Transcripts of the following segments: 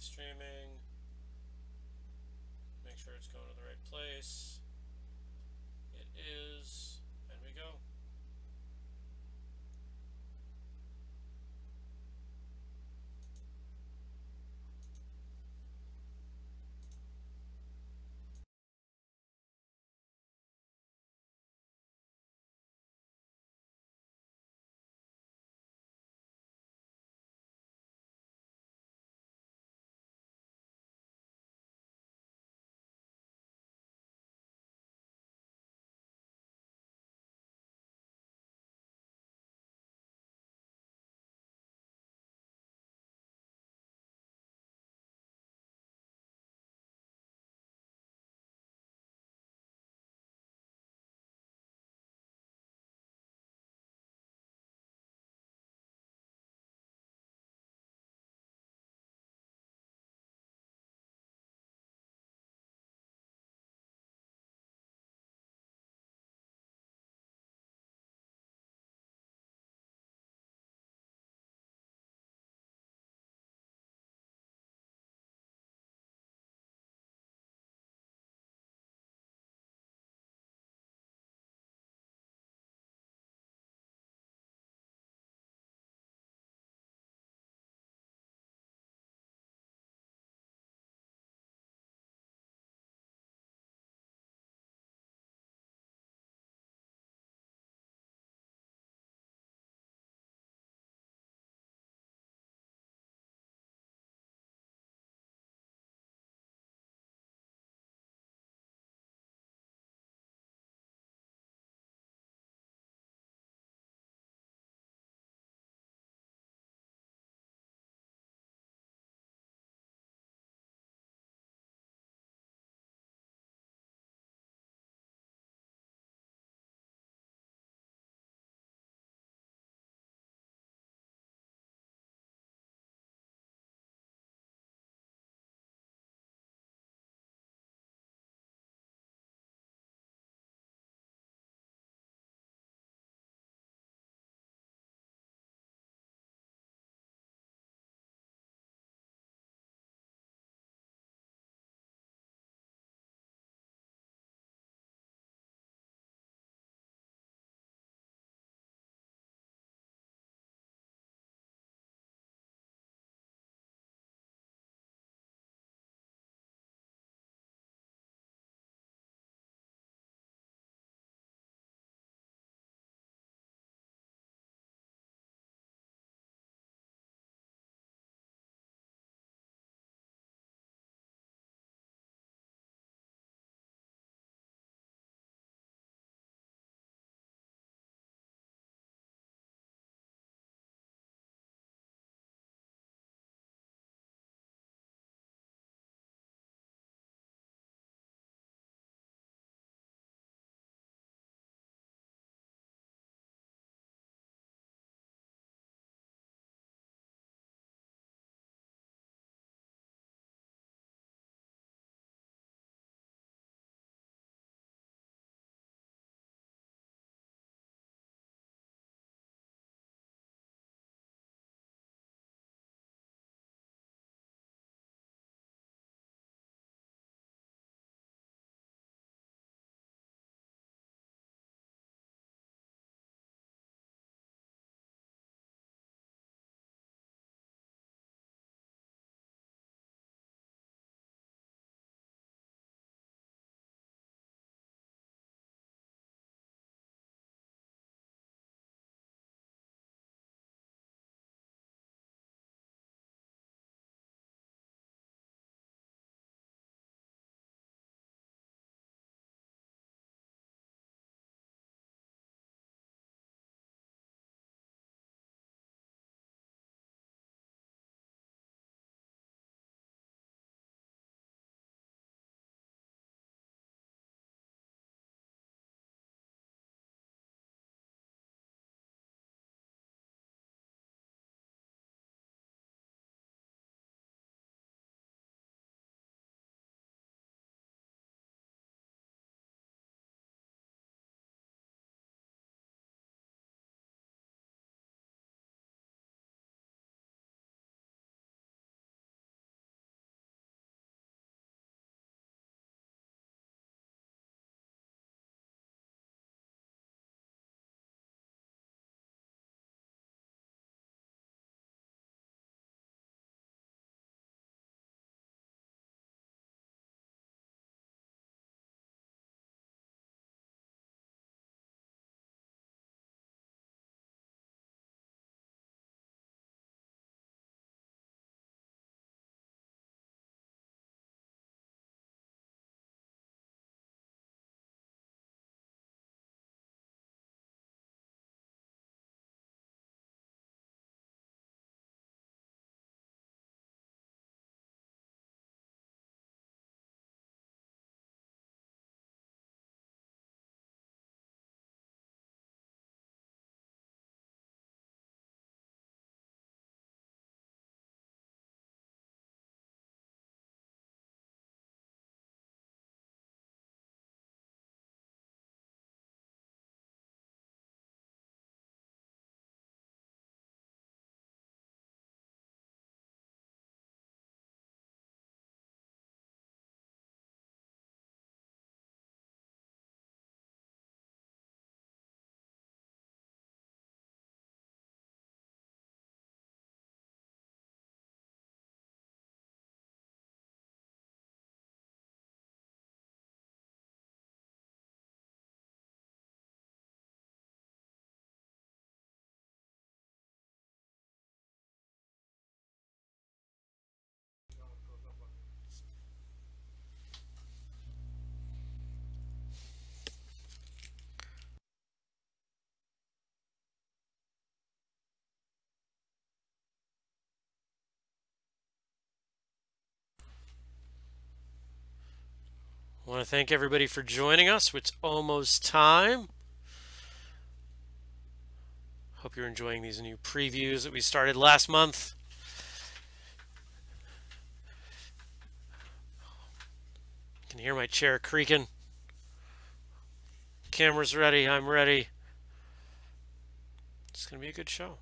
streaming. Make sure it's going to the right place. It is, and we go. want to thank everybody for joining us. It's almost time. Hope you're enjoying these new previews that we started last month. You can hear my chair creaking. Camera's ready. I'm ready. It's going to be a good show.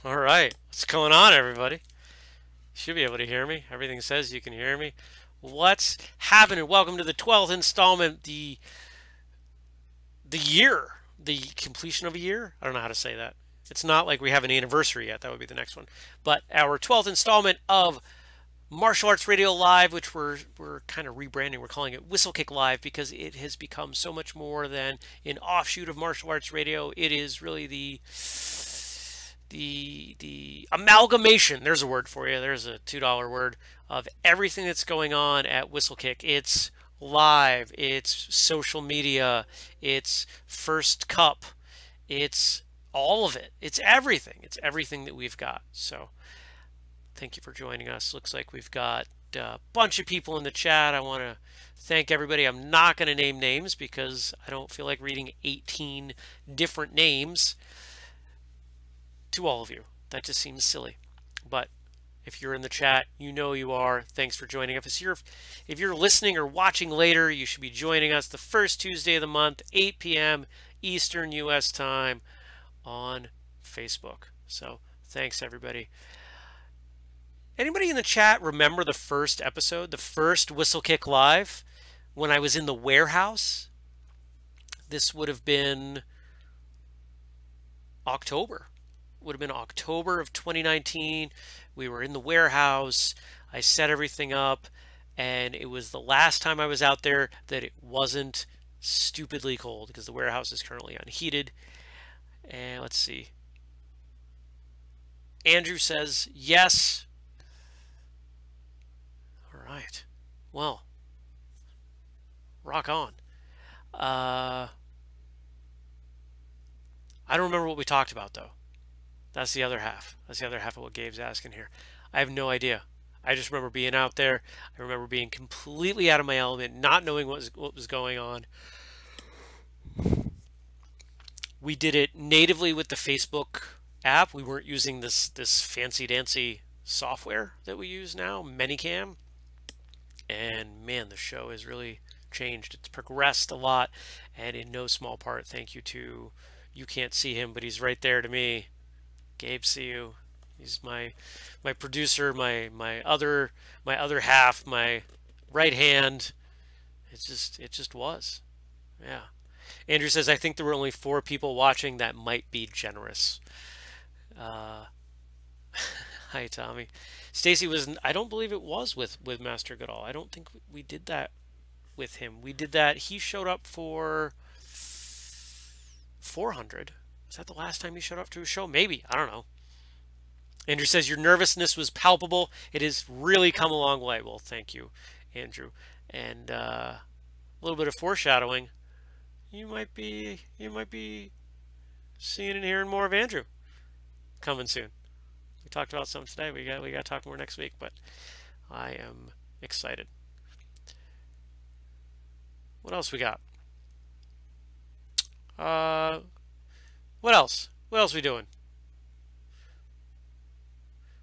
All right, what's going on, everybody? You should be able to hear me. Everything says you can hear me. What's happening? Welcome to the 12th installment, the completion of a year. I don't know how to say that. It's not like we have an anniversary yet. That would be the next one. But our 12th installment of Martial Arts Radio Live, which we're kind of rebranding. We're calling it Whistlekick Live because it has become so much more than an offshoot of Martial Arts Radio. It is really the amalgamation, there's a word for you, there's a $2 word, of everything that's going on at Whistlekick. It's live, it's social media, it's First Cup, it's all of it. It's everything. It's everything that we've got. So thank you for joining us. Looks like we've got a bunch of people in the chat. I want to thank everybody. I'm not going to name names because I don't feel like reading 18 different names to all of you. That just seems silly. But if you're in the chat, you know you are. Thanks for joining us. If you're listening or watching later, you should be joining us the first Tuesday of the month, 8 p.m. Eastern U.S. time on Facebook. So thanks, everybody. Anybody in the chat remember the first episode, the first Whistlekick Live, when I was in the warehouse? This would have been October. Would have been October of 2019. We were in the warehouse. I set everything up, and it was the last time I was out there that it wasn't stupidly cold because the warehouse is currently unheated. And let's see. Andrew says yes. All right. Well, rock on. I don't remember what we talked about, though. That's the other half. That's the other half of what Gabe's asking here. I have no idea. I just remember being out there. I remember being completely out of my element, not knowing what was going on. We did it natively with the Facebook app. We weren't using this fancy dancy software that we use now, Manycam. And man, the show has really changed. It's progressed a lot, and in no small part thank you to, you can't see him, but he's right there to me, Gabe. See you. He's my producer, my other half, my right hand. It just was. Yeah. Andrew says, I think there were only 4 people watching. That might be generous. Hi, Tommy. Stacy was, I don't believe it was with Master Goodall. I don't think we did that with him. We did that. He showed up for 400. Was that the last time he showed up to a show? Maybe. I don't know. Andrew says, your nervousness was palpable. It has really come a long way. Well, thank you, Andrew. And a little bit of foreshadowing. You might be seeing and hearing more of Andrew coming soon. We talked about some today. We got to talk more next week, but I am excited. What else we got? What else? What else we doing?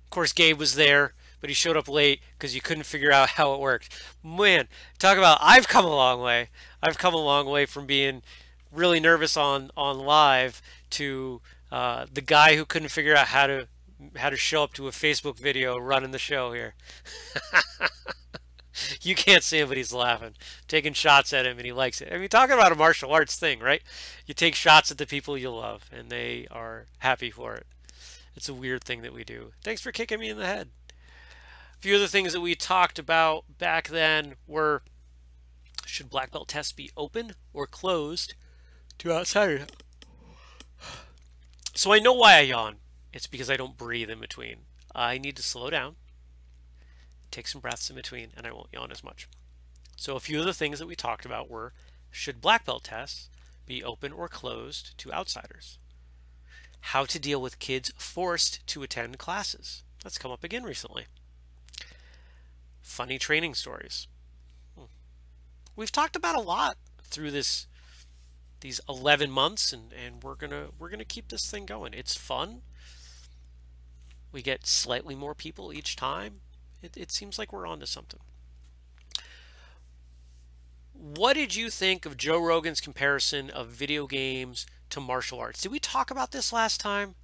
Of course, Gabe was there. but he showed up late because you couldn't figure out how it worked. Man, talk about I've come a long way. I've come a long way from being really nervous on live to the guy who couldn't figure out how to show up to a Facebook video running the show here. You can't see him, but he's laughing, taking shots at him, and he likes it. I mean, talking about a martial arts thing, right? You take shots at the people you love, and they are happy for it. It's a weird thing that we do. Thanks for kicking me in the head. A few other things that we talked about back then were, should black belt tests be open or closed to outsiders? So I know why I yawn. It's because I don't breathe in between. I need to slow down, take some breaths in between, and I won't yawn as much. So a few of the things that we talked about were, should black belt tests be open or closed to outsiders? How to deal with kids forced to attend classes. That's come up again recently. Funny training stories. We've talked about a lot through these 11 months, and we're gonna keep this thing going. It's fun. We get slightly more people each time. It seems like we're on to something. What did you think of Joe Rogan's comparison of video games to martial arts? Did we talk about this last time?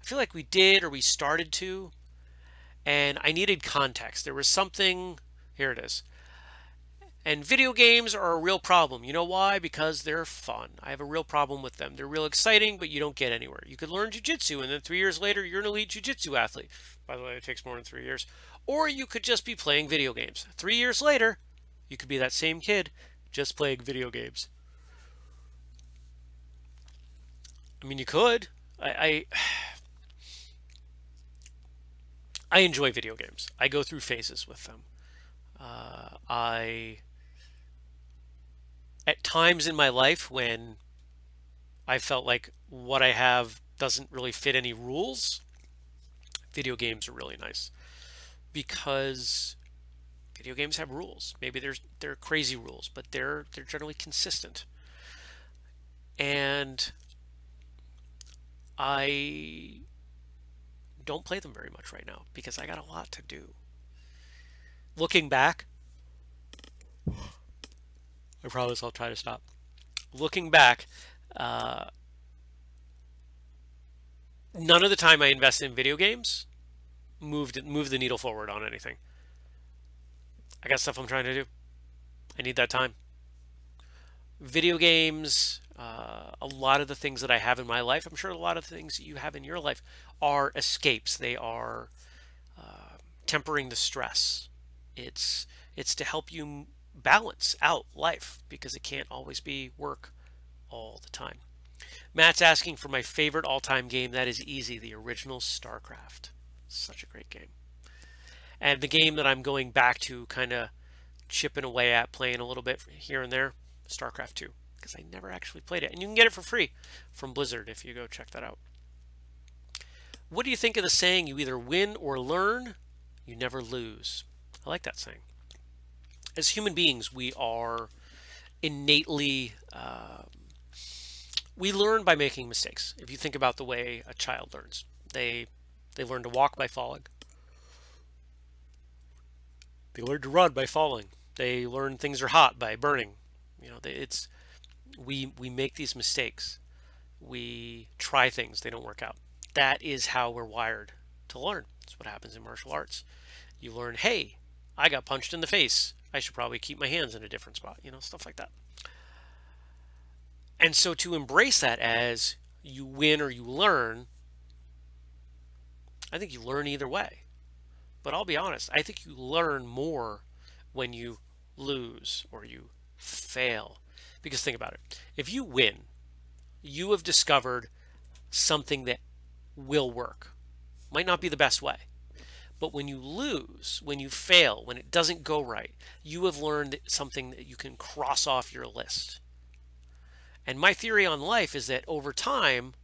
I feel like we did, or we started to, and I needed context. There was something, here it is. And video games are a real problem. You know why? Because they're fun. I have a real problem with them. They're real exciting, but you don't get anywhere. You could learn jiu-jitsu, and then 3 years later, you're an elite jiu-jitsu athlete. By the way, it takes more than 3 years. Or you could just be playing video games. 3 years later, you could be that same kid just playing video games. I mean, you could. I enjoy video games. I go through phases with them. At times in my life when I felt like what I have doesn't really fit any rules, video games are really nice because video games have rules. Maybe they're crazy rules, but they're generally consistent. And I don't play them very much right now because I got a lot to do. Looking back, I promise I'll try to stop. Looking back, none of the time I invested in video games moved the needle forward on anything. I got stuff I'm trying to do. I need that time. Video games, a lot of the things that I have in my life, I'm sure a lot of the things that you have in your life are escapes. They are tempering the stress. It's to help you balance out life because it can't always be work all the time. Matt's asking for my favorite all-time game. That is easy. The original StarCraft. Such a great game. And the game that I'm going back to, kind of chipping away at, playing a little bit here and there, StarCraft 2, because I never actually played it. And you can get it for free from Blizzard if you go check that out. What do you think of the saying, you either win or learn, you never lose? I like that saying. As human beings, we are innately, we learn by making mistakes. If you think about the way a child learns, they learn to walk by falling. They learn to run by falling. They learn things are hot by burning. You know, we make these mistakes. We try things, they don't work out. That is how we're wired to learn. That's what happens in martial arts. You learn, hey, I got punched in the face. I should probably keep my hands in a different spot, you know, stuff like that. And so to embrace that as you win or you learn, I think you learn either way. But I'll be honest, I think you learn more when you lose or you fail. Because think about it. If you win, you have discovered something that will work. Might not be the best way. But when you lose, when you fail, when it doesn't go right, you have learned something that you can cross off your list. And my theory on life is that over time,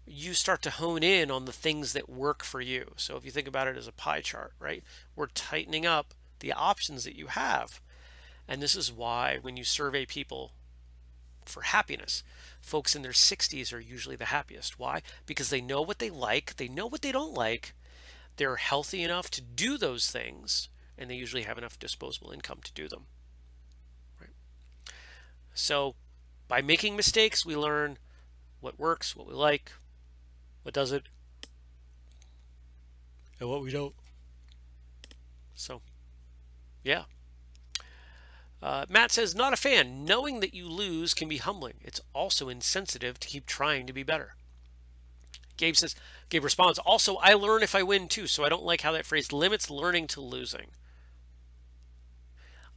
you start to hone in on the things that work for you. So if you think about it as a pie chart, right? We're tightening up the options that you have. And this is why when you survey people for happiness, folks in their 60s are usually the happiest. Why? Because they know what they like, they know what they don't like, they're healthy enough to do those things, and they usually have enough disposable income to do them. Right? So by making mistakes, we learn what works, what we like, what doesn't, and what we don't. So, yeah. Matt says, not a fan. Knowing that you lose can be humbling. It's also insensitive to keep trying to be better. Gabe responds, also, I learn if I win too, so I don't like how that phrase limits learning to losing.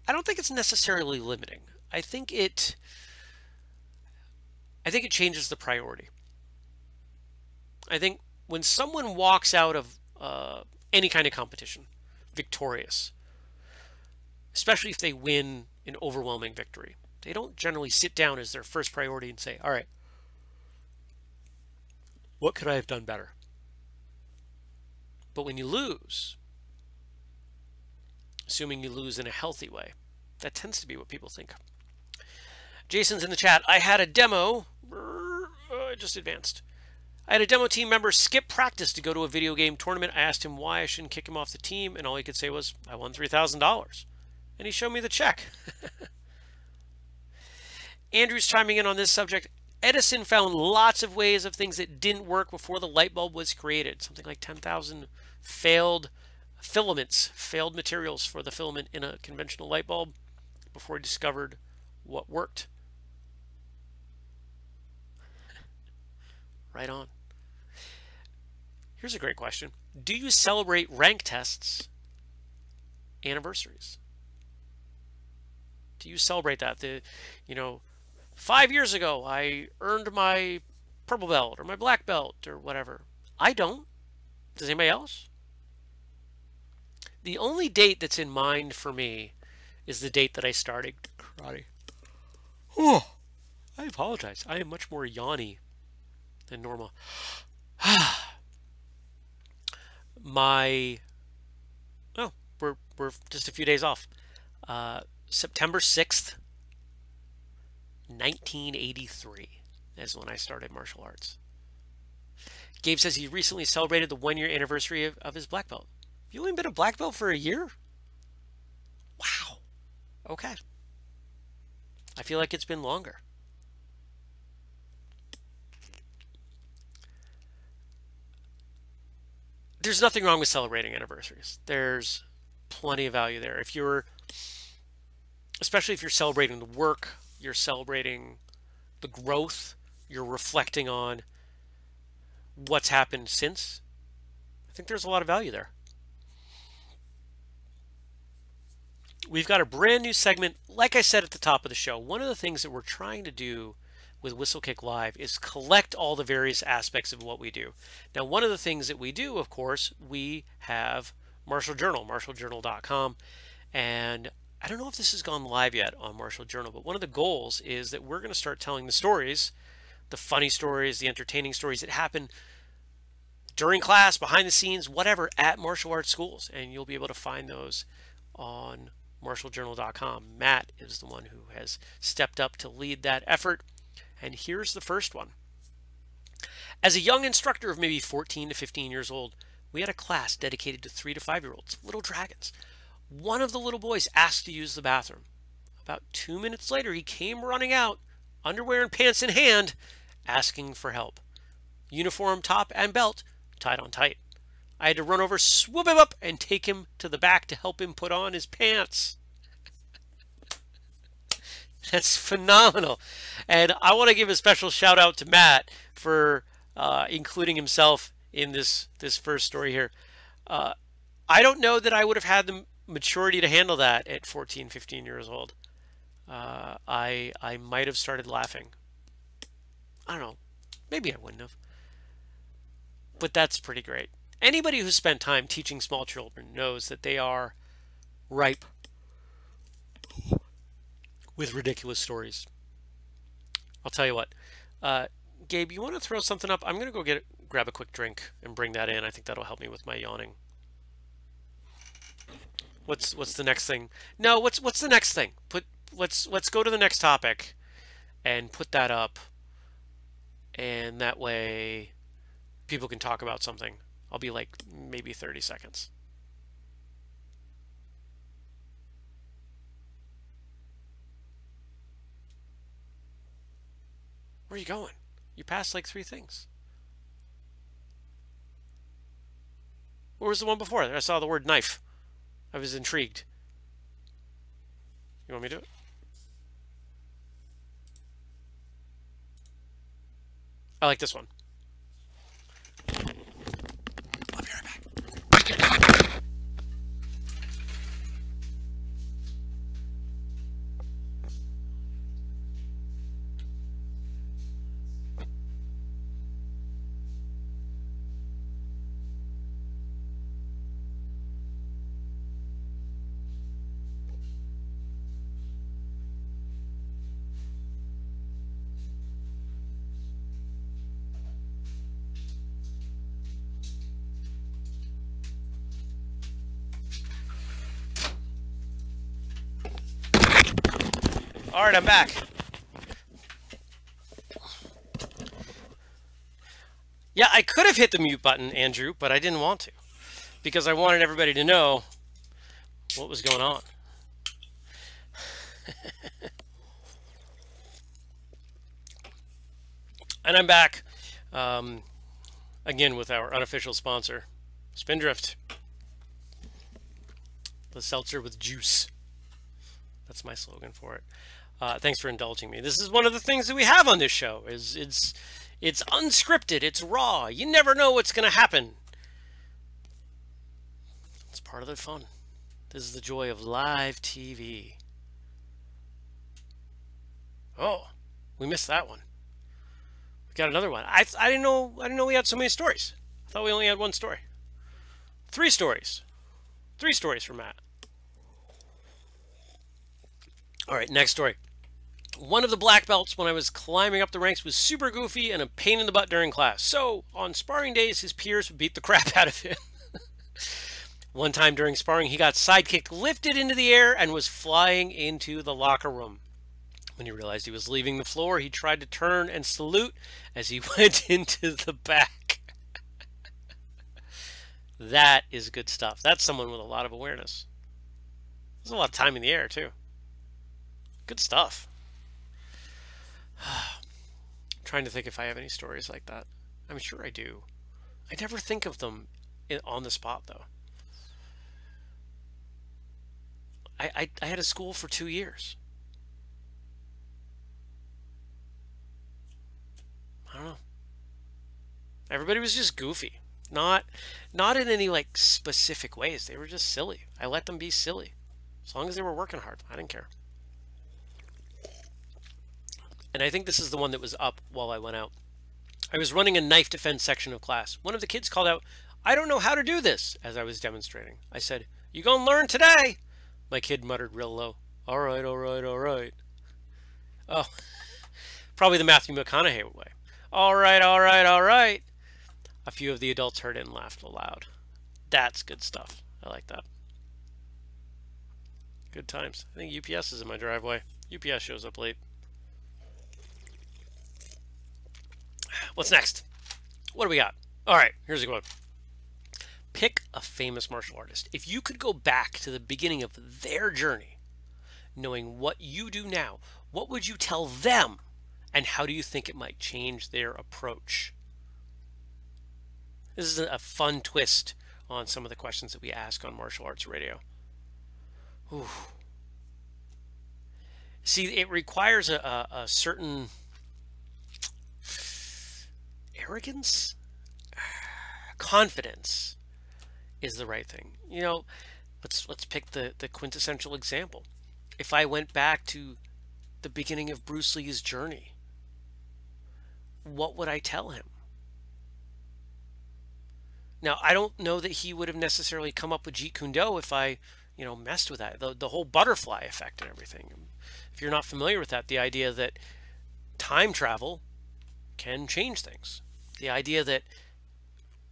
I don't think it's necessarily limiting. I think it changes the priority. I think when someone walks out of any kind of competition victorious, especially if they win an overwhelming victory, they don't generally sit down as their first priority and say, all right, what could I have done better? But when you lose, assuming you lose in a healthy way, that tends to be what people think. Jason's in the chat. I had a demo. I just advanced. I had a demo team member skip practice to go to a video game tournament. I asked him why I shouldn't kick him off the team, and all he could say was, I won $3,000. And he showed me the check. Andrew's chiming in on this subject. Edison found lots of ways of things that didn't work before the light bulb was created. Something like 10,000 failed filaments, failed materials for the filament in a conventional light bulb before he discovered what worked. Right on. Here's a great question. Do you celebrate rank tests anniversaries? Do you celebrate that? 5 years ago, I earned my purple belt or my black belt or whatever. I don't. Does anybody else? The only date that's in mind for me is the date that I started karate. Oh, I apologize. I am much more yawny than normal. We're just a few days off. September 6th, 1983 is when I started martial arts. Gabe says he recently celebrated the 1-year anniversary of his black belt. You only been a black belt for a year? Wow. Okay. I feel like it's been longer. There's nothing wrong with celebrating anniversaries. There's plenty of value there. Especially if you're celebrating the work, you're celebrating the growth, you're reflecting on what's happened since. I think there's a lot of value there. We've got a brand new segment. Like I said at the top of the show, one of the things that we're trying to do with Whistlekick Live is collect all the various aspects of what we do. Now, one of the things that we do, of course, we have Martial Journal, martialjournal.com, and I don't know if this has gone live yet on Martial Journal, but one of the goals is that we're going to start telling the stories, the funny stories, the entertaining stories that happen during class, behind the scenes, whatever, at martial arts schools, and you'll be able to find those on martialjournal.com. Matt is the one who has stepped up to lead that effort. And here's the first one. As a young instructor of maybe 14 to 15 years old, we had a class dedicated to 3 to 5-year-olds, little dragons. One of the little boys asked to use the bathroom. About 2 minutes later, he came running out, underwear and pants in hand, asking for help. Uniform, top, and belt tied on tight. I had to run over, swoop him up, and take him to the back to help him put on his pants. That's phenomenal. And I want to give a special shout out to Matt for including himself in this first story here. I don't know that I would have had the maturity to handle that at 14, 15 years old. I might have started laughing. I don't know. Maybe I wouldn't have. But that's pretty great. Anybody who's spent time teaching small children knows that they are ripe with ridiculous stories. I'll tell you what. Gabe, you want to throw something up? I'm going to go grab a quick drink and bring that in. I think that'll help me with my yawning. What's the next thing? No, what's the next thing? Let's go to the next topic and put that up. And that way people can talk about something. I'll be like maybe 30 seconds. Where are you going? You passed like 3 things. Where was the one before? I saw the word knife. I was intrigued. You want me to do it? I like this one. I'll be right back. All right, I'm back. Yeah, I could have hit the mute button, Andrew, but I didn't want to because I wanted everybody to know what was going on. And I'm back again with our unofficial sponsor, Spindrift. The seltzer with juice. That's my slogan for it. Thanks for indulging me. This is one of the things that we have on this show. It's unscripted. It's raw. You never know what's going to happen. It's part of the fun. This is the joy of live TV. Oh, we missed that one. We got another one. I didn't know we had so many stories. I thought we only had one story. 3 stories. 3 stories for Matt. All right, next story. One of the black belts when I was climbing up the ranks was super goofy and a pain in the butt during class. So on sparring days, his peers would beat the crap out of him. One time during sparring, he got sidekicked, lifted into the air, and was flying into the locker room. When he realized he was leaving the floor, he tried to turn and salute as he went into the back. That is good stuff. That's someone with a lot of awareness. There's a lot of time in the air, too. Good stuff. I'm trying to think if I have any stories like that. I'm sure I do. I never think of them on the spot, though. I had a school for 2 years. I don't know. Everybody was just goofy. Not in any like specific ways. They were just silly. I let them be silly. As long as they were working hard, I didn't care. And I think this is the one that was up while I went out. I was running a knife defense section of class. One of the kids called out, "I don't know how to do this," as I was demonstrating. I said, "You gonna learn today?" My kid muttered real low, "All right, all right, all right." Oh, probably the Matthew McConaughey way. All right, all right, all right. A few of the adults heard it and laughed aloud. That's good stuff. I like that. Good times. I think UPS is in my driveway. UPS shows up late. What's next? What do we got? All right, here's a good one. Pick a famous martial artist. If you could go back to the beginning of their journey, knowing what you do now, what would you tell them? And how do you think it might change their approach? This is a fun twist on some of the questions that we ask on Martial Arts Radio. Ooh. See, it requires a certain arrogance, confidence is the right thing. You know, let's pick the quintessential example. If I went back to the beginning of Bruce Lee's journey, what would I tell him? Now, I don't know that he would have necessarily come up with Jeet Kune Do if I, messed with that. The whole butterfly effect and everything. If you're not familiar with that, the idea that time travel can change things. The idea that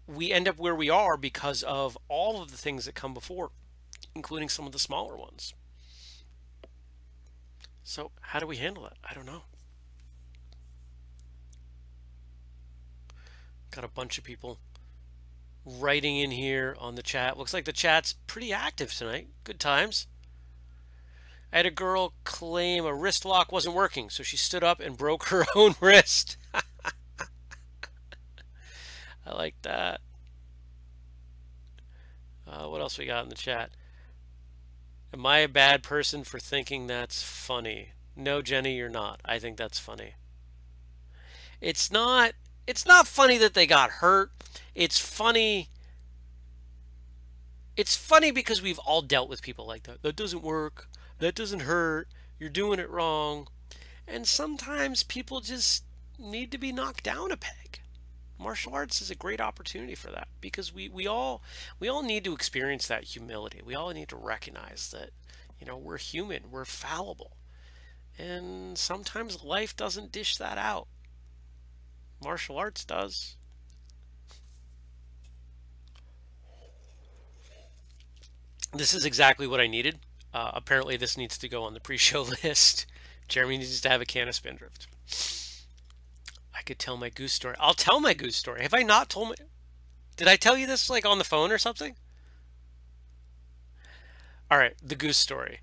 we end up where we are because of all of the things that come before, including some of the smaller ones. So how do we handle that? I don't know. Got a bunch of people writing in here on the chat. Looks like the chat's pretty active tonight. Good times. I had a girl claim a wrist lock wasn't working, so she stood up and broke her own wrist. I like that. What else we got in the chat? Am I a bad person for thinking that's funny? No, Jenny, you're not. I think that's funny. It's not funny that they got hurt. It's funny. It's funny because we've all dealt with people like that. That doesn't work. That doesn't hurt. You're doing it wrong. And sometimes people just need to be knocked down a peg. Martial arts is a great opportunity for that because we all need to experience that humility. We all need to recognize that, we're human, we're fallible. And sometimes life doesn't dish that out. Martial arts does. This is exactly what I needed. Apparently this needs to go on the pre-show list. Jeremy needs to have a can of Spindrift. I could tell my goose story. I'll tell my goose story. Have I not told my... Did I tell you this like on the phone or something? All right, the goose story.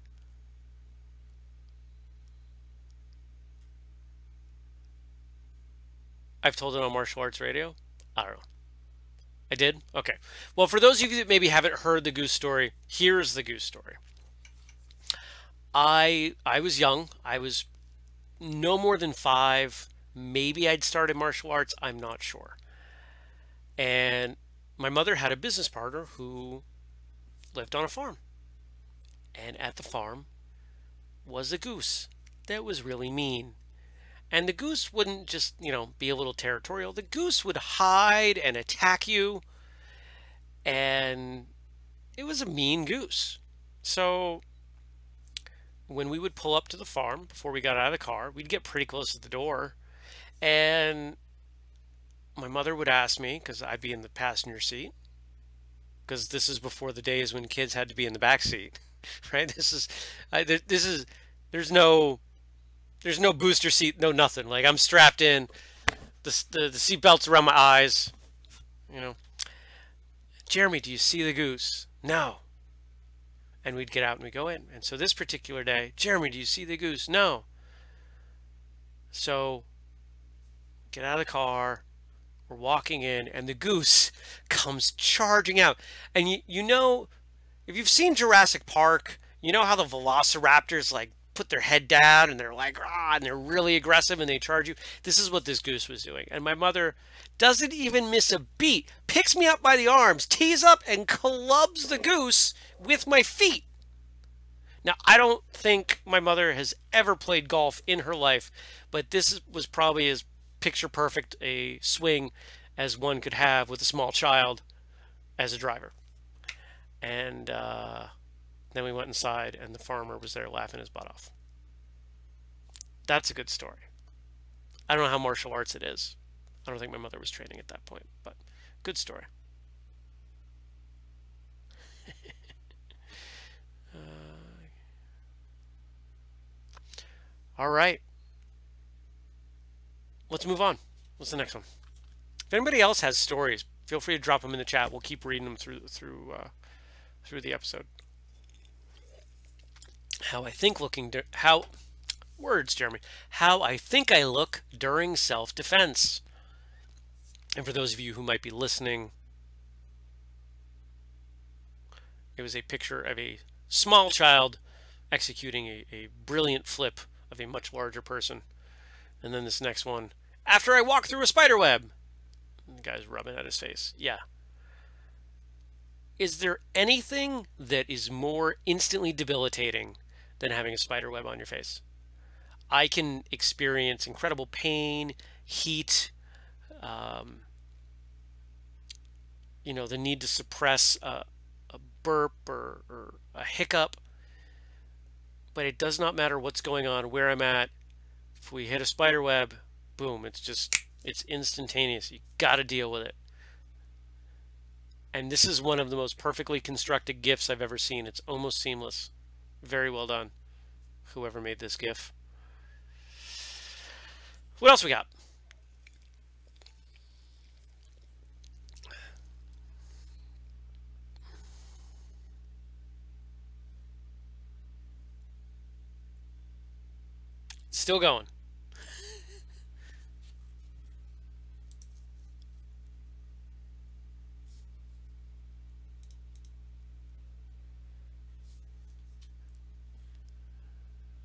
I've told it on Martial Arts Radio? I don't know. I did? Okay. Well, for those of you that maybe haven't heard the goose story, here's the goose story. I was young. I was no more than 5. Maybe I'd started martial arts. I'm not sure. And my mother had a business partner who lived on a farm. And at the farm was a goose that was really mean. And the goose wouldn't just, be a little territorial. The goose would hide and attack you. And it was a mean goose. So when we would pull up to the farm before we got out of the car, we'd get pretty close to the door. And my mother would ask me, because I'd be in the passenger seat, because this is before the days when kids had to be in the back seat, right? There's no booster seat, no nothing. Like I'm strapped in, the seat belt's around my eyes, Jeremy, do you see the goose? No. And we'd get out and we'd go in. And so this particular day, Jeremy, do you see the goose? No. So get out of the car, we're walking in, and the goose comes charging out. And if you've seen Jurassic Park, you know how the velociraptors like put their head down and they're like, and they're really aggressive and they charge you. This is what this goose was doing. And my mother doesn't even miss a beat, picks me up by the arms, tees up and clubs the goose with my feet. Now, I don't think my mother has ever played golf in her life, but this was probably as picture perfect a swing as one could have with a small child as a driver. And then we went inside and the farmer was there laughing his butt off. That's a good story. I don't know how martial arts it is. I don't think my mother was training at that point, but good story. All right. Let's move on. What's the next one? If anybody else has stories, feel free to drop them in the chat. We'll keep reading them through the episode. How I think I look during self-defense. And for those of you who might be listening, it was a picture of a small child executing a brilliant flip of a much larger person. And then this next one, after I walk through a spider web. The guy's rubbing at his face. Yeah. Is there anything that is more instantly debilitating than having a spider web on your face? I can experience incredible pain, heat, the need to suppress a burp or a hiccup. But it does not matter what's going on, where I'm at. If we hit a spider web, boom, it's instantaneous. You got to deal with it. And this is one of the most perfectly constructed GIFs I've ever seen. It's almost seamless. Very well done, whoever made this GIF. What else we got? Still going.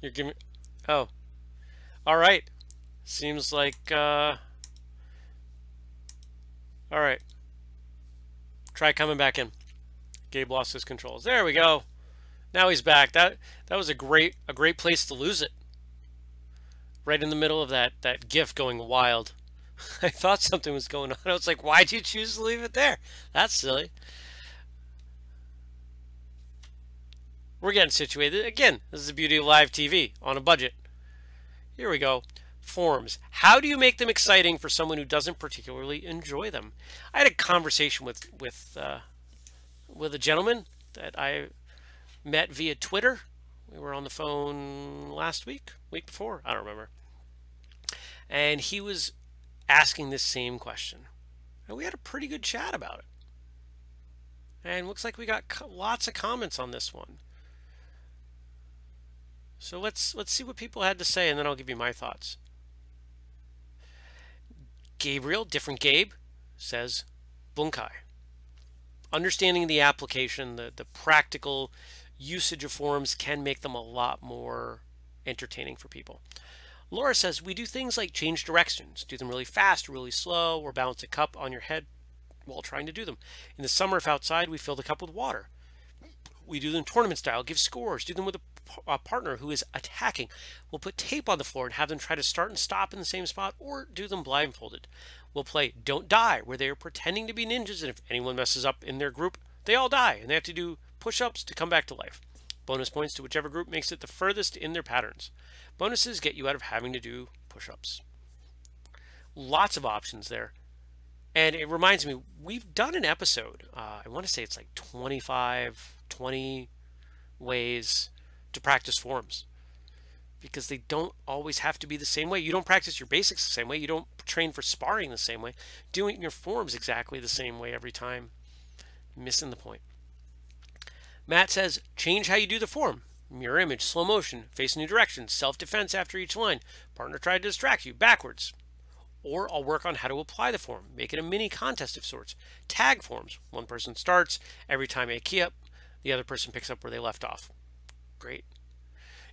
You're giving. Oh, all right. Seems like. All right. Try coming back in. Gabe lost his controls. There we go. Now he's back. That was a great place to lose it. Right in the middle of that GIF going wild. I thought something was going on. I was like, why'd you choose to leave it there? That's silly. We're getting situated. Again, this is the beauty of live TV on a budget. Here we go. Forums. How do you make them exciting for someone who doesn't particularly enjoy them? I had a conversation with a gentleman that I met via Twitter. We were on the phone last week before, I don't remember. And he was asking this same question. And we had a pretty good chat about it. And looks like we got lots of comments on this one. So let's see what people had to say, and then I'll give you my thoughts. Gabriel, different Gabe, says Bunkai. Understanding the application, the practical usage of forums can make them a lot more entertaining for people. Laura says, we do things like change directions, do them really fast, really slow, or balance a cup on your head while trying to do them. In the summer, if outside, we fill the cup with water. We do them tournament style, give scores, do them with a partner who is attacking. We'll put tape on the floor and have them try to start and stop in the same spot, or do them blindfolded. We'll play Don't Die, where they are pretending to be ninjas, and if anyone messes up in their group, they all die, and they have to do push-ups to come back to life. Bonus points to whichever group makes it the furthest in their patterns. Bonuses get you out of having to do push-ups. Lots of options there. And it reminds me, we've done an episode, I want to say it's like 20 ways to practice forms. Because they don't always have to be the same way. You don't practice your basics the same way. You don't train for sparring the same way. Doing your forms exactly the same way every time. Missing the point. Matt says, change how you do the form. Mirror image, slow motion, face new directions, self-defense after each line. Partner tried to distract you, backwards. Or I'll work on how to apply the form. Make it a mini contest of sorts. Tag forms. One person starts. Every time a key up, the other person picks up where they left off. Great.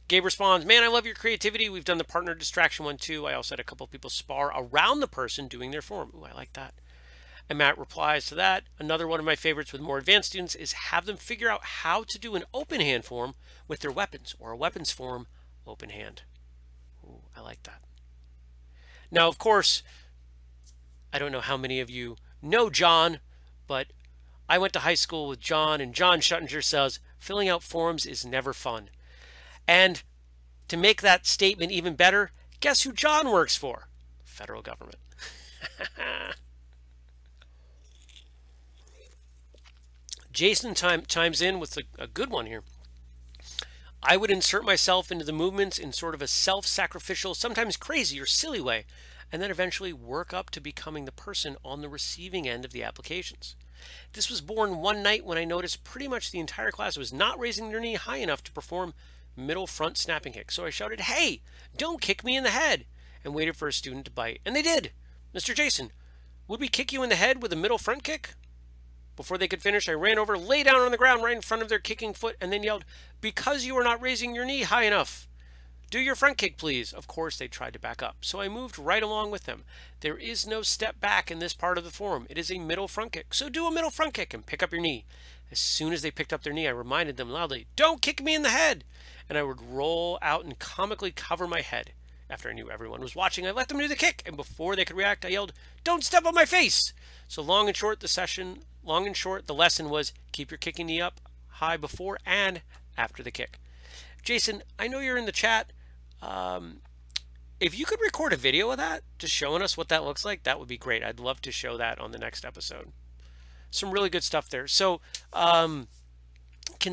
Gabe responds, man, I love your creativity. We've done the partner distraction one too. I also had a couple of people spar around the person doing their form. Ooh, I like that. And Matt replies to that. Another one of my favorites with more advanced students is have them figure out how to do an open hand form with their weapons, or a weapons form open hand. Ooh, I like that. Now, of course, I don't know how many of you know John, but I went to high school with John, and John Schuttinger says, filling out forms is never fun. And to make that statement even better, guess who John works for? Federal government. Jason chimes in with a good one here. I would insert myself into the movements in sort of a self-sacrificial, sometimes crazy or silly way, and then eventually work up to becoming the person on the receiving end of the applications. This was born one night when I noticed pretty much the entire class was not raising their knee high enough to perform middle front snapping kick. So I shouted, hey, don't kick me in the head, and waited for a student to bite. And they did. Mr. Jason, would we kick you in the head with a middle front kick? Before they could finish, I ran over, lay down on the ground right in front of their kicking foot, and then yelled, because you are not raising your knee high enough. Do your front kick, please. Of course, they tried to back up, so I moved right along with them. There is no step back in this part of the form. It is a middle front kick, so do a middle front kick and pick up your knee. As soon as they picked up their knee, I reminded them loudly, don't kick me in the head, and I would roll out and comically cover my head. After I knew everyone was watching, I let them do the kick, and before they could react, I yelled, don't step on my face. So long and short, the lesson was keep your kicking knee up high before and after the kick. Jason, I know you're in the chat. If you could record a video of that, just showing us what that looks like, that would be great. I'd love to show that on the next episode. Some really good stuff there. So, can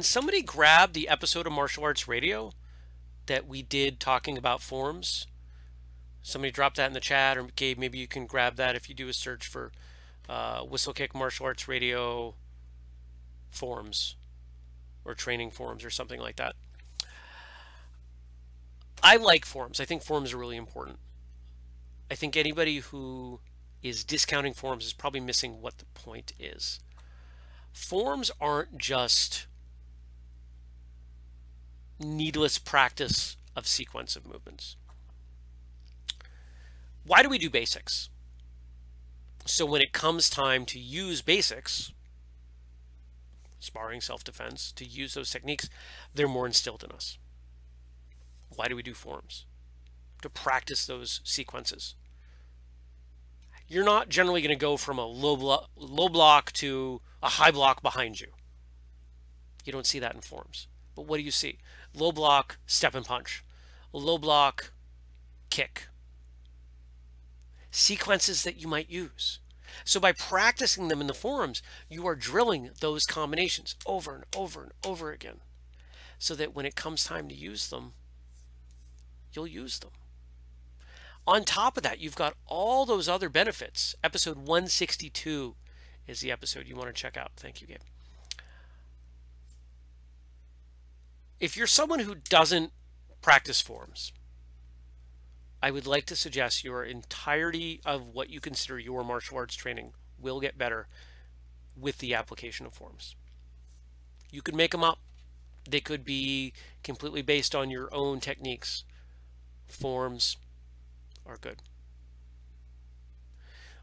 somebody grab the episode of Martial Arts Radio that we did talking about forms? Somebody drop that in the chat, or Gabe, maybe you can grab that if you do a search for Whistlekick Martial Arts Radio forms or training forms or something like that. I like forums. I think forums are really important. I think anybody who is discounting forums is probably missing what the point is. Forums aren't just needless practice of sequence of movements. Why do we do basics? So when it comes time to use basics, sparring, self-defense, to use those techniques, they're more instilled in us. Why do we do forums? To practice those sequences. You're not generally going to go from a low block to a high block behind you. You don't see that in forums. But what do you see? Low block, step and punch. Low block, kick. Sequences that you might use. So by practicing them in the forums, you are drilling those combinations over and over and over again, so that when it comes time to use them, you'll use them. On top of that, you've got all those other benefits. Episode 162 is the episode you want to check out. Thank you, Gabe. If you're someone who doesn't practice forms, I would like to suggest your entirety of what you consider your martial arts training will get better with the application of forms. You could make them up. They could be completely based on your own techniques. Forms are good.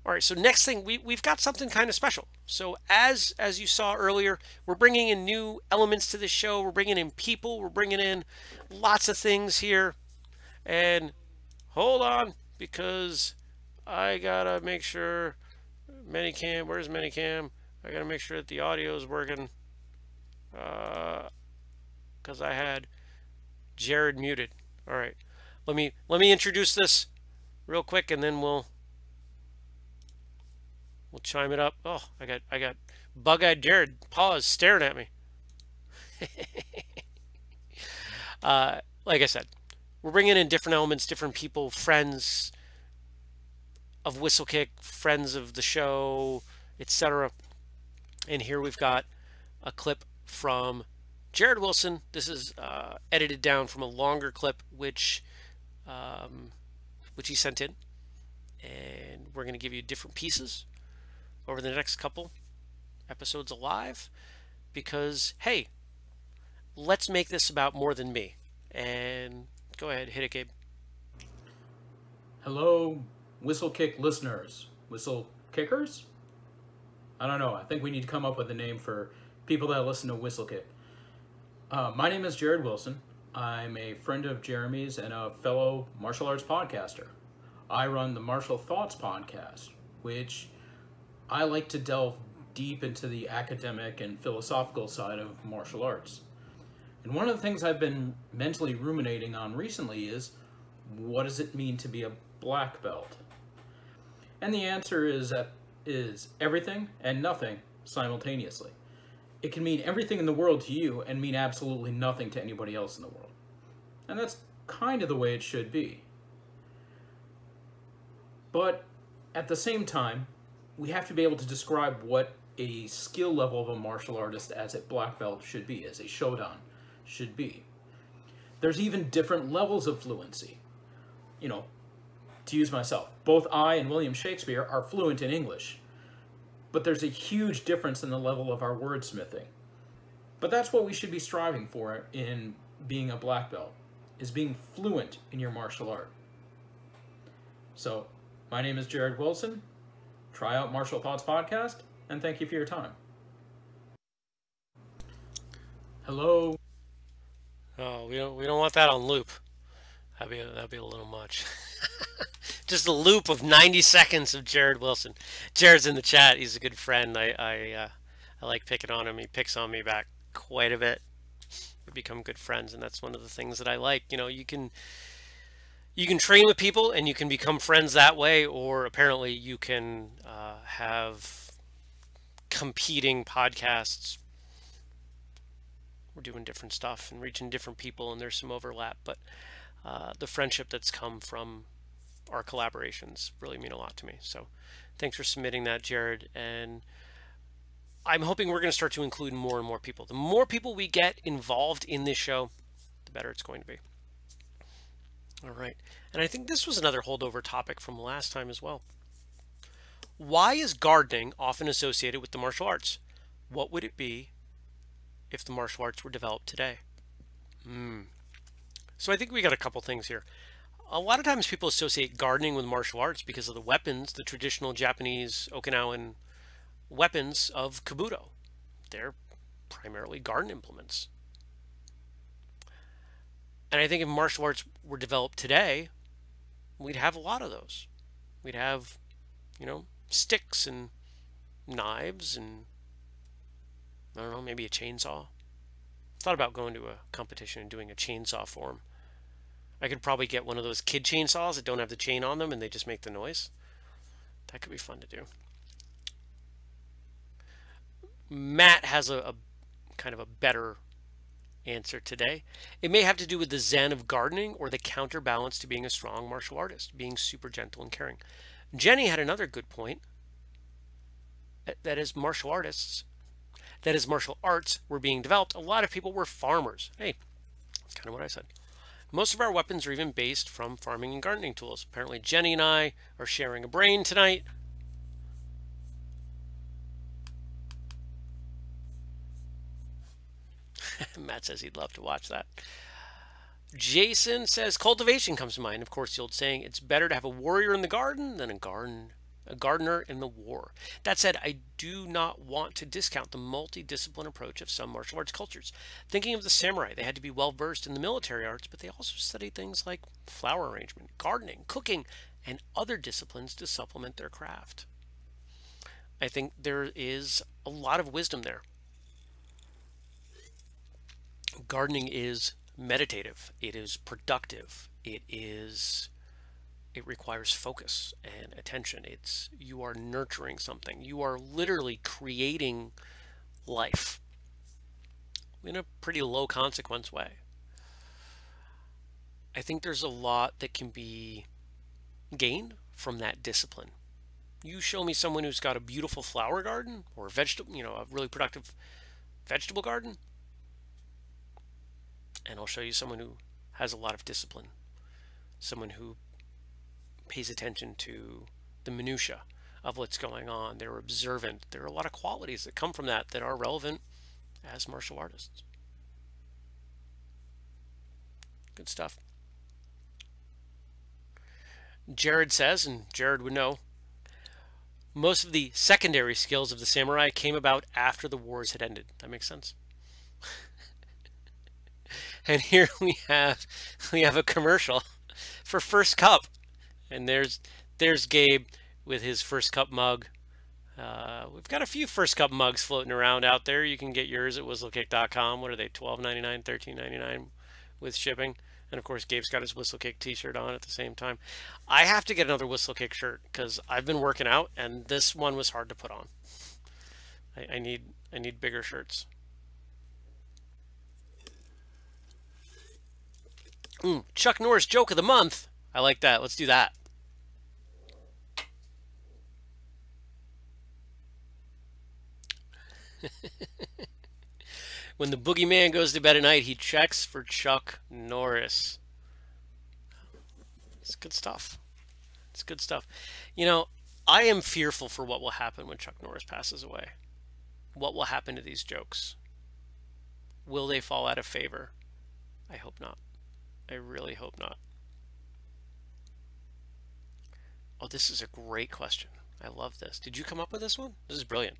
All right, so next thing, we've got something kind of special. So as you saw earlier, we're bringing in new elements to the show. We're bringing in people. We're bringing in lots of things here. And hold on, because I gotta make sure Minicam, where's Minicam? I gotta make sure that the audio is working, because I had Jared muted. All right, let me introduce this real quick, and then we'll chime it up. Oh, I got bug-eyed Jared pause staring at me. Like I said, we're bringing in different elements, different people, friends of whistlekick, friends of the show, etc. And here we've got a clip from Jared Wilson. This is edited down from a longer clip, which he sent in, and we're going to give you different pieces over the next couple episodes alive, because hey, let's make this about more than me. And go ahead, hit it, Gabe. Hello, whistlekick listeners. Whistle kickers? I don't know. I think we need to come up with a name for people that listen to whistlekick. My name is Jared Wilson. I'm a friend of Jeremy's and a fellow martial arts podcaster. I run the Martial Thoughts podcast, which I like to delve deep into the academic and philosophical side of martial arts. And one of the things I've been mentally ruminating on recently is, what does it mean to be a black belt? And the answer is everything and nothing simultaneously. It can mean everything in the world to you and mean absolutely nothing to anybody else in the world. And that's kind of the way it should be. But at the same time, we have to be able to describe what a skill level of a martial artist as a black belt should be, as a shodan should be. There's even different levels of fluency. You know, to use myself, both I and William Shakespeare are fluent in English, but there's a huge difference in the level of our wordsmithing. But that's what we should be striving for in being a black belt, is being fluent in your martial art. So, my name is Jared Wilson. Try out Martial Thoughts Podcast, and thank you for your time. Hello. Oh, we don't want that on loop. That'd be a little much. Just a loop of 90 seconds of Jared Wilson. Jared's in the chat. He's a good friend. I like picking on him. He picks on me back quite a bit. We become good friends, and that's one of the things that I like. You know, you can train with people and you can become friends that way, or apparently you can have competing podcasts. We're doing different stuff and reaching different people, and there's some overlap, but the friendship that's come from our collaborations really mean a lot to me. So thanks for submitting that, Jared. And I'm hoping we're going to start to include more and more people. The more people we get involved in this show, the better it's going to be. All right. And I think this was another holdover topic from last time as well. Why is gardening often associated with the martial arts? What would it be if the martial arts were developed today? So I think we got a couple things here. A lot of times people associate gardening with martial arts because of the weapons, the traditional Japanese Okinawan weapons of Kabuto. They're primarily garden implements. And I think if martial arts were developed today, we'd have a lot of those. We'd have, sticks and knives and, I don't know, maybe a chainsaw. Thought about going to a competition and doing a chainsaw form. I could probably get one of those kid chainsaws that don't have the chain on them and they just make the noise. That could be fun to do. Matt has a kind of a better answer today. It may have to do with the zen of gardening or the counterbalance to being a strong martial artist, being super gentle and caring. Jenny had another good point. That is martial arts were being developed. A lot of people were farmers. Hey, that's kind of what I said. Most of our weapons are even based from farming and gardening tools. Apparently Jenny and I are sharing a brain tonight. Matt says he'd love to watch that. Jason says cultivation comes to mind. Of course, the old saying, it's better to have a warrior in the garden than a gardener in the war. That said, I do not want to discount the multidiscipline approach of some martial arts cultures. Thinking of the samurai, they had to be well versed in the military arts, but they also studied things like flower arrangement, gardening, cooking, and other disciplines to supplement their craft. I think there is a lot of wisdom there. Gardening is meditative, it is productive, it requires focus and attention. You are nurturing something, you are literally creating life in a pretty low consequence way. I think there's a lot that can be gained from that discipline. You show me someone who's got a beautiful flower garden or a vegetable, a really productive vegetable garden, and I'll show you someone who has a lot of discipline, someone who pays attention to the minutia of what's going on. They're observant. There are a lot of qualities that come from that are relevant as martial artists. Good stuff. Jared says, and Jared would know, most of the secondary skills of the samurai came about after the wars had ended. That makes sense. And here we have a commercial for First Cup, and there's Gabe with his First Cup mug. We've got a few First Cup mugs floating around out there. You can get yours at whistlekick.com. What are they? $12.99, $13.99 with shipping. And of course, Gabe's got his Whistlekick t-shirt on at the same time. I have to get another Whistlekick shirt because I've been working out, and this one was hard to put on. I need bigger shirts. Chuck Norris joke of the month. I like that. Let's do that. When the boogeyman goes to bed at night, he checks for Chuck Norris. It's good stuff. It's good stuff. I am fearful for what will happen when Chuck Norris passes away. What will happen to these jokes? Will they fall out of favor? I hope not. I really hope not. Oh, this is a great question. I love this. Did you come up with this one? This is brilliant.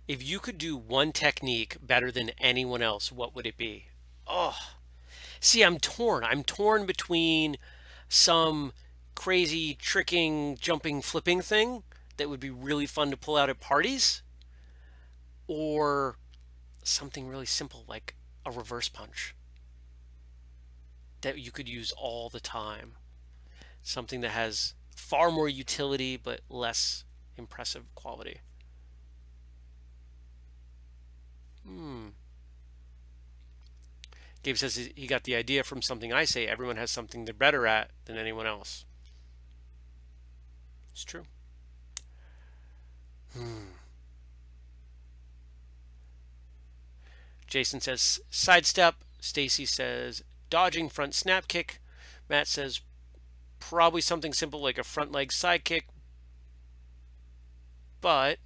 If you could do one technique better than anyone else, what would it be? Oh, see, I'm torn. I'm torn between some crazy tricking, jumping, flipping thing that would be really fun to pull out at parties, or something really simple like a reverse punch that you could use all the time. Something that has far more utility but less impressive quality. Gabe says he got the idea from something I say. Everyone has something they're better at than anyone else. It's true. Jason says sidestep. Stacy says dodging front snap kick. Matt says probably something simple like a front leg side kick, but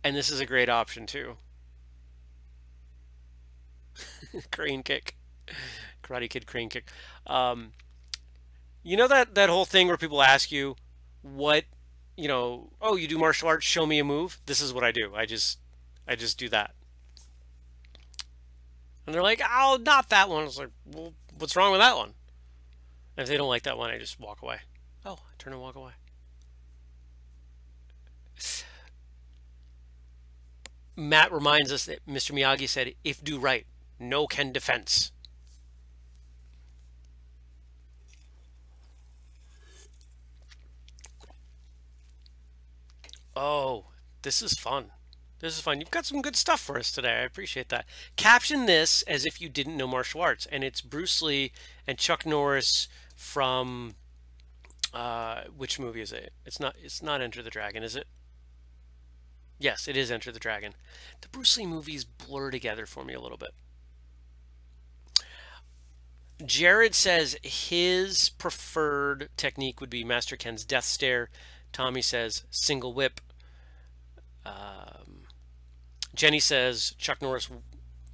and this is a great option too. Crane kick, Karate Kid crane kick. Um, you know that whole thing where people ask you what, oh, you do martial arts, show me a move. This is what I do. I just do that. And they're like, oh, not that one. I was like, well, what's wrong with that one? And if they don't like that one, I just walk away. Oh, I turn and walk away. Matt reminds us that Mr. Miyagi said, if do right, no can defense. Oh, this is fun. This is fun. You've got some good stuff for us today. I appreciate that. Caption this as if you didn't know martial arts. And it's Bruce Lee and Chuck Norris from which movie is it? It's not Enter the Dragon, is it? Yes, it is Enter the Dragon. The Bruce Lee movies blur together for me a little bit. Jared says his preferred technique would be Master Ken's death stare. Tommy says single whip. Jenny says Chuck Norris,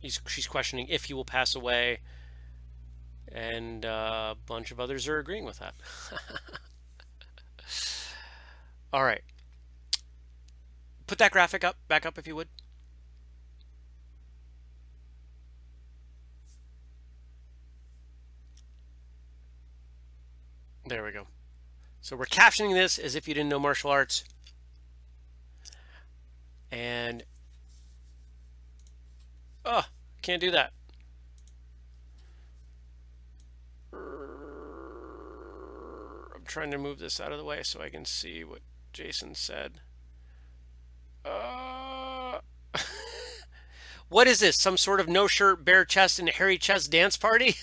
she's questioning if he will pass away. And a bunch of others are agreeing with that. All right. Put that graphic back up if you would. There we go. So we're captioning this as if you didn't know martial arts. And, oh, can't do that. I'm trying to move this out of the way so I can see what Jason said. What is this? Some sort of no shirt, bare chest, and hairy chest dance party?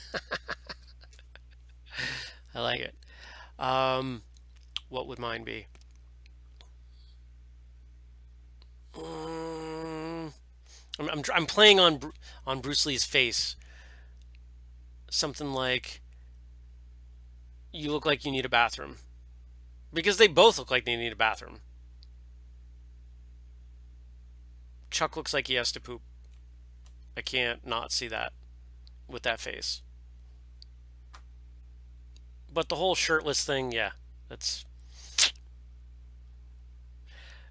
I like it. What would mine be? I'm playing on Bruce Lee's face. Something like, you look like you need a bathroom. Because they both look like they need a bathroom. Chuck looks like he has to poop. I can't not see that with that face. But the whole shirtless thing, yeah, that's...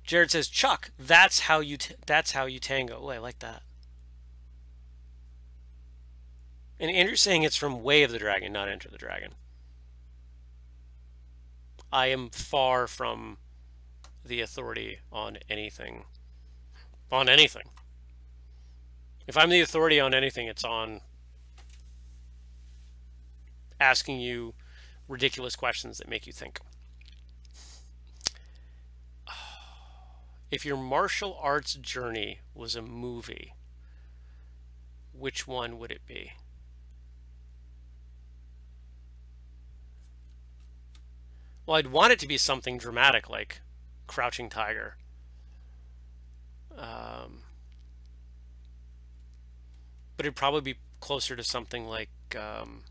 Jared says, Chuck, that's how you tango. Oh, I like that. And Andrew's saying it's from Way of the Dragon, not Enter the Dragon. I am far from the authority on anything. On anything. If I'm the authority on anything, it's on asking you ridiculous questions that make you think. If your martial arts journey was a movie, which one would it be? Well, I'd want it to be something dramatic like Crouching Tiger. But it'd probably be closer to something like, probably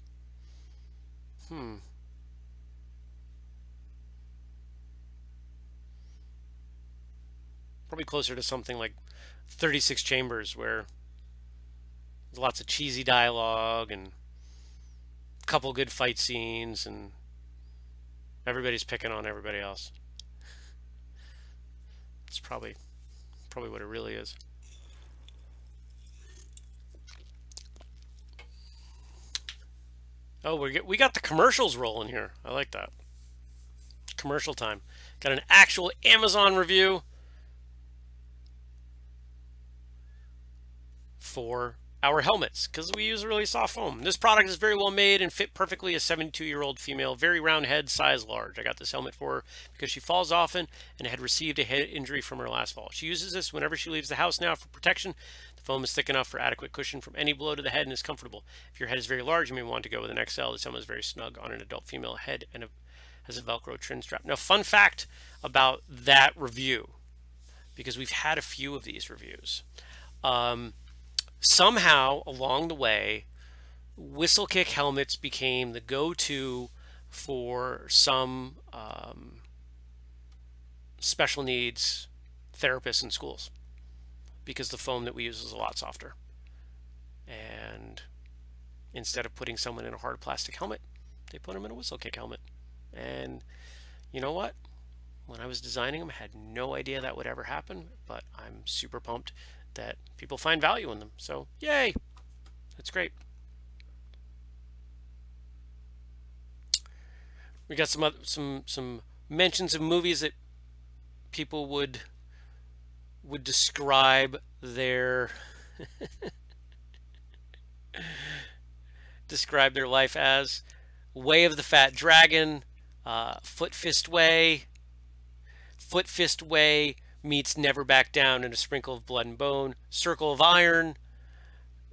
closer to something like 36 Chambers, where there's lots of cheesy dialogue and a couple good fight scenes and everybody's picking on everybody else. It's probably what it really is. Oh, we got the commercials rolling here. I like that. Commercial time. Got an actual Amazon review for our helmets, because we use really soft foam. This product is very well made and fit perfectly a 72-year-old female, very round head, size large. I got this helmet for her because she falls often and had received a head injury from her last fall. She uses this whenever she leaves the house now for protection. The foam is thick enough for adequate cushion from any blow to the head and is comfortable. If your head is very large, you may want to go with an XL. This helmet is very snug on an adult female head and has a Velcro trim strap. Now, fun fact about that review, because we've had a few of these reviews. somehow along the way, whistlekick helmets became the go-to for some special needs therapists in schools because the foam that we use is a lot softer. And instead of putting someone in a hard plastic helmet, they put them in a whistlekick helmet. And you know what? When I was designing them, I had no idea that would ever happen, but I'm super pumped that people find value in them. So, yay! That's great. We got some mentions of movies that people would describe their describe their life as: Way of the Fat Dragon, Foot Fist Way. Foot Fist Way meets Never Back Down and a Sprinkle of Blood and Bone, Circle of Iron,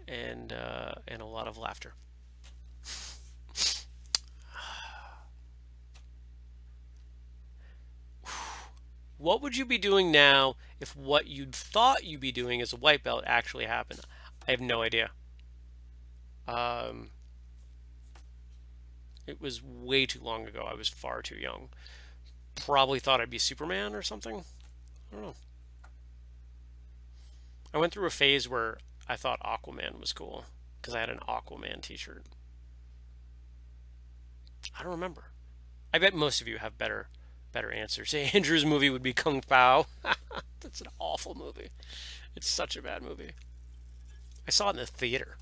and a lot of laughter. What would you be doing now if what you'd thought you'd be doing as a white belt actually happened? I have no idea. It was way too long ago. I was far too young. Probably thought I'd be Superman or something. I don't know. I went through a phase where I thought Aquaman was cool because I had an Aquaman t-shirt. I don't remember. I bet most of you have better answers. Andrew's movie would be Kung Pao. That's an awful movie. It's such a bad movie. I saw it in the theater.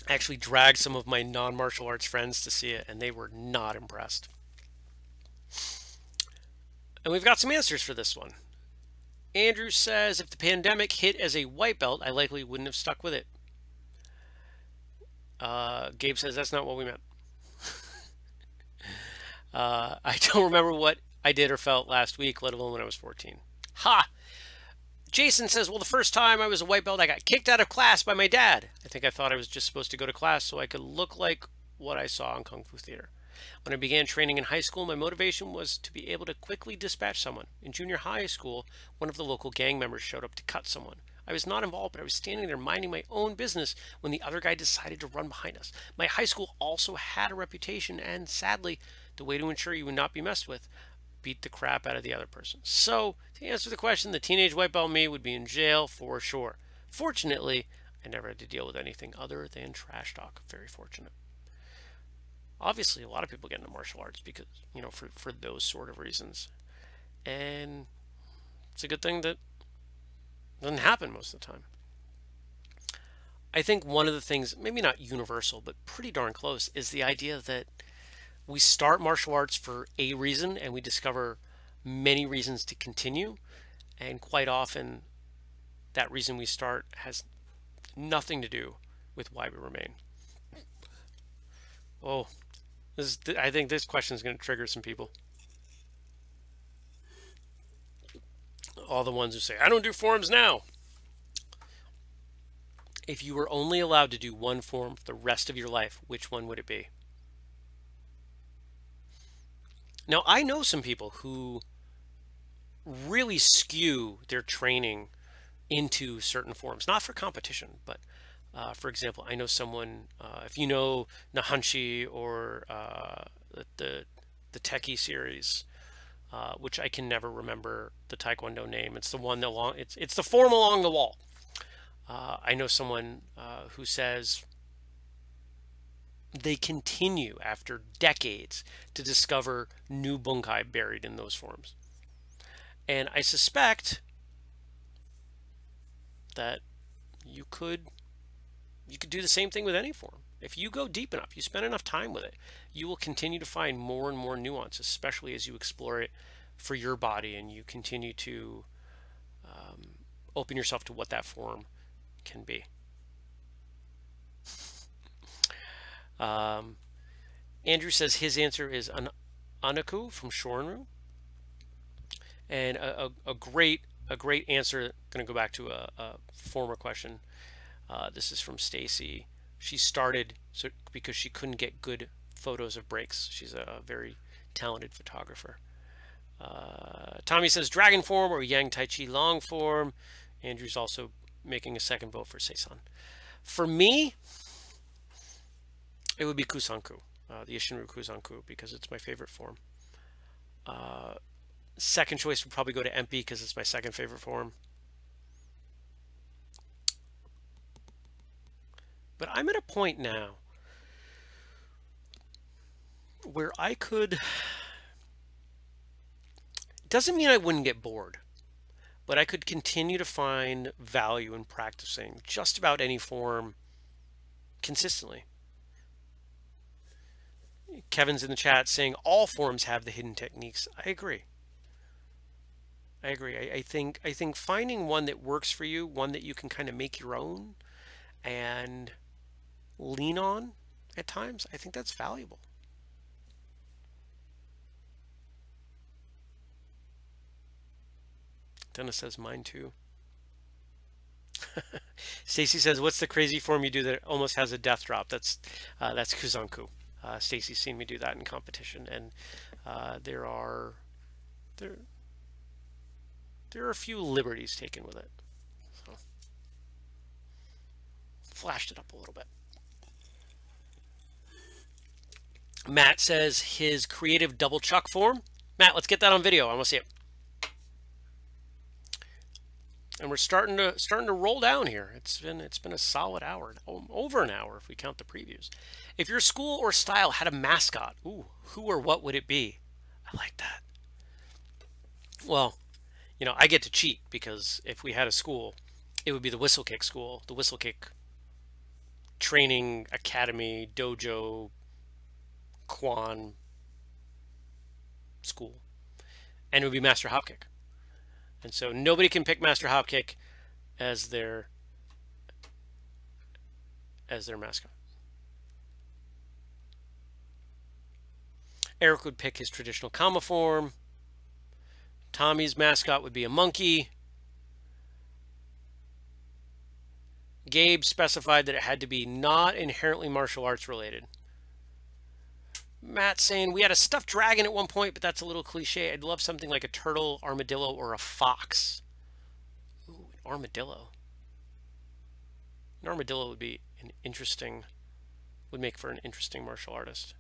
I actually dragged some of my non-martial arts friends to see it, and they were not impressed. And we've got some answers for this one. Andrew says, if the pandemic hit as a white belt, I likely wouldn't have stuck with it. Gabe says, that's not what we meant. I don't remember what I did or felt last week, let alone when I was 14. Ha! Jason says, well, the first time I was a white belt, I got kicked out of class by my dad. I think I thought I was just supposed to go to class so I could look like what I saw in Kung Fu Theater. When I began training in high school, my motivation was to be able to quickly dispatch someone. In junior high school, one of the local gang members showed up to cut someone. I was not involved, but I was standing there minding my own business when the other guy decided to run behind us. My high school also had a reputation, and sadly, the way to ensure you would not be messed with, beat the crap out of the other person. So, to answer the question, the teenage white belt me would be in jail for sure. Fortunately, I never had to deal with anything other than trash talk. Very fortunate. Obviously, a lot of people get into martial arts because, you know, for those sort of reasons. And it's a good thing that doesn't happen most of the time. I think one of the things, maybe not universal, but pretty darn close, is the idea that we start martial arts for a reason and we discover many reasons to continue. And quite often, that reason we start has nothing to do with why we remain. Oh, I think this question is going to trigger some people. All the ones who say, I don't do forms now. If you were only allowed to do one form for the rest of your life, which one would it be? Now, I know some people who really skew their training into certain forms, not for competition, but for example, I know someone, if you know Nahanshi or the Teki series, which I can never remember the Taekwondo name. It's the one along, it's the form along the wall. I know someone who says they continue after decades to discover new bunkai buried in those forms. And I suspect that you could do the same thing with any form. If you go deep enough, you spend enough time with it, you will continue to find more and more nuance, especially as you explore it for your body and you continue to open yourself to what that form can be. Andrew says his answer is an Anaku from Shorinru. And a great answer, going to go back to a former question. This is from Stacy. She started because she couldn't get good photos of breaks. She's a very talented photographer. Tommy says dragon form or yang tai chi long form. Andrew's also making a second vote for Seisan. For me, it would be Kusanku, the Ishinryu Kusanku, because it's my favorite form. Second choice would probably go to Empi because it's my second favorite form. But I'm at a point now where I could... It doesn't mean I wouldn't get bored, but I could continue to find value in practicing just about any form consistently. Kevin's in the chat saying all forms have the hidden techniques. I agree. I think finding one that works for you, one that you can kind of make your own and lean on at times, I think that's valuable. Dennis says mine too. Stacy says, what's the crazy form you do that almost has a death drop? That's Kuzanku. Stacy's seen me do that in competition, and there are a few liberties taken with it. So flashed it up a little bit. Matt says his creative double chuck form. Matt, let's get that on video. I want to see it. And we're starting to roll down here. It's been a solid hour, over an hour if we count the previews. If your school or style had a mascot, ooh, who or what would it be? I like that. Well, you know, I get to cheat because if we had a school, it would be the Whistlekick school, the Whistlekick training academy, dojo, Kwan school, and it would be Master Hopkick. And so nobody can pick Master Hopkick as their mascot. Eric would pick his traditional Kama form. Tommy's mascot would be a monkey. Gabe specified that it had to be not inherently martial arts related. Matt saying we had a stuffed dragon at one point, but that's a little cliche. I'd love something like a turtle, armadillo, or a fox. Ooh, an armadillo. An armadillo would be would make for an interesting martial artist.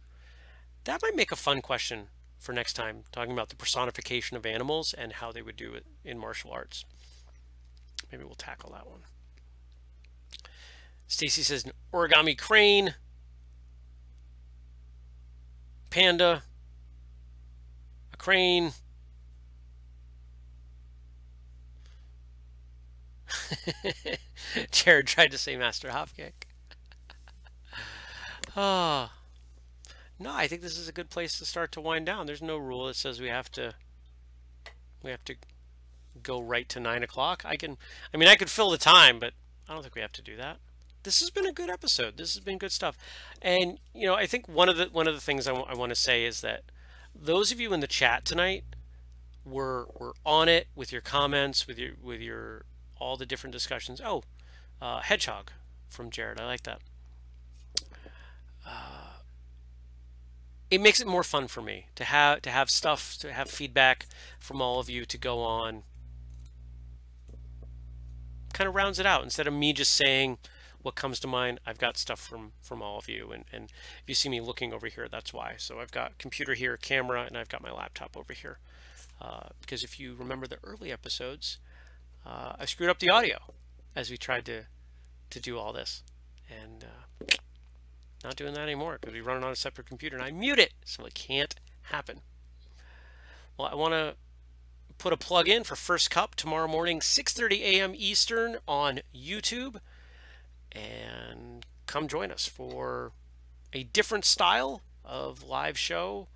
That might make a fun question for next time, talking about the personification of animals and how they would do it in martial arts. Maybe we'll tackle that one. Stacy says an origami crane. Panda, a crane. Jared tried to say Master Hopkick. Oh. No, I think this is a good place to start to wind down. There's no rule that says we have to go right to 9 o'clock. I could fill the time, but I don't think we have to do that. This has been a good episode. This has been good stuff. And, you know, I think one of the things I want to say is that those of you in the chat tonight were on it with your comments, with your all the different discussions. Oh, Hedgehog from Jared. I like that. It makes it more fun for me to have stuff, to have feedback from all of you to go on. Kind of rounds it out instead of me just saying what comes to mind. I've got stuff from all of you, and if you see me looking over here, that's why. So I've got computer here, camera, and I've got my laptop over here, because if you remember the early episodes, I screwed up the audio as we tried to do all this, and not doing that anymore because we run it on a separate computer and I mute it, so it can't happen. Well, I want to put a plug in for First Cup tomorrow morning, 6:30 a.m. Eastern on YouTube. And come join us for a different style of live show.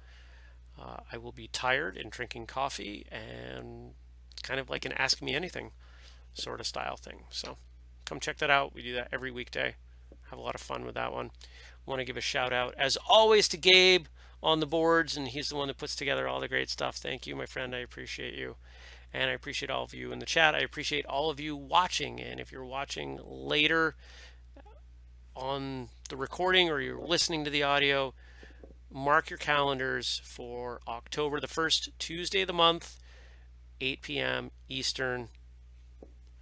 I will be tired and drinking coffee, and it's kind of like an Ask Me Anything sort of style thing. So come check that out. We do that every weekday. Have a lot of fun with that one. Want to give a shout out, as always, to Gabe on the boards, and he's the one that puts together all the great stuff. Thank you, my friend. I appreciate you. And I appreciate all of you in the chat. I appreciate all of you watching. And if you're watching later on the recording or you're listening to the audio, mark your calendars for October, the first Tuesday of the month, 8 p.m. Eastern.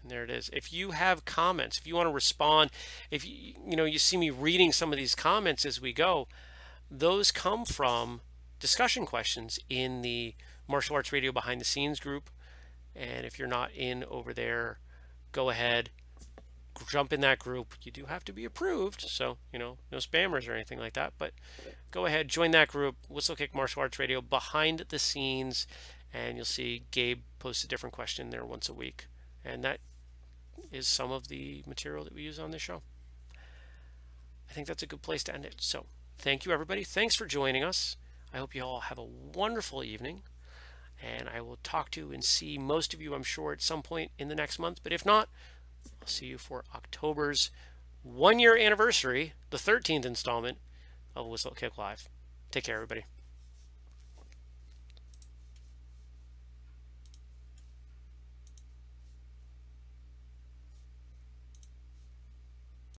And there it is. If you have comments, if you want to respond, if you see me reading some of these comments as we go, those come from discussion questions in the Martial Arts Radio Behind the Scenes group. And if you're not in over there, go ahead, jump in that group. You do have to be approved, so no spammers or anything like that, but go ahead, join that group, Whistlekick Martial Arts Radio Behind the Scenes, and you'll see Gabe posts a different question there once a week, and that is some of the material that we use on this show. I think that's a good place to end it. So thank you, everybody. Thanks for joining us. I hope you all have a wonderful evening, and I will talk to and see most of you, I'm sure, at some point in the next month, but if not, I'll see you for October's 1-year anniversary, the 13th installment of Whistlekick Live. Take care, everybody.